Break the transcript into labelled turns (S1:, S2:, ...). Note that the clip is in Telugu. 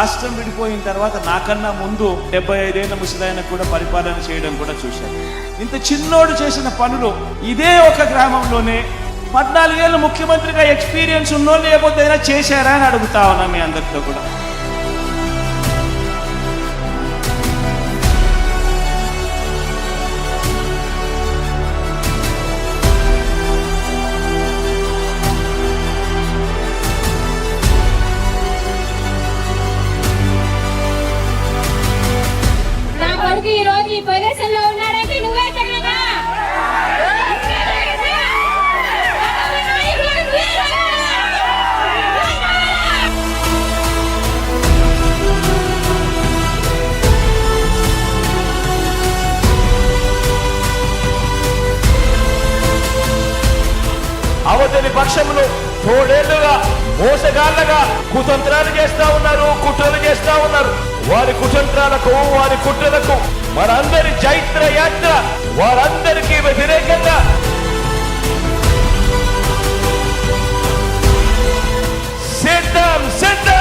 S1: రాష్ట్రం విడిపోయిన తర్వాత నాకన్నా ముందు 75 ఏళ్ల ముసలాయన కూడా పరిపాలన చేయడం కూడా చూశాను. ఇంత చిన్నోడు చేసిన పనులు ఇదే ఒక గ్రామంలోనే 14 ఏళ్ళు ముఖ్యమంత్రిగా ఎక్స్పీరియన్స్ ఉన్నోళ్ళు లేకపోతే చేశారా అని అడుగుతా ఉన్నా మీ అందరితో కూడా.
S2: ఈ రోజు ఈ పొజిషన్ లో ఉన్నాడంటే నువ్వే కదా.
S1: అవతలి పక్షంలో తోడేళ్లుగా మోసగాళ్లగా కుతంత్రాలు చేస్తా ఉన్నారు, కుట్రలు చేస్తా ఉన్నారు. వారి కుతంత్రాలకు వారి కుట్రలకు మనందరి చైత్ర యాత్ర వారందరికీ వ్యతిరేకంగా సిద్ధం సిద్ధం.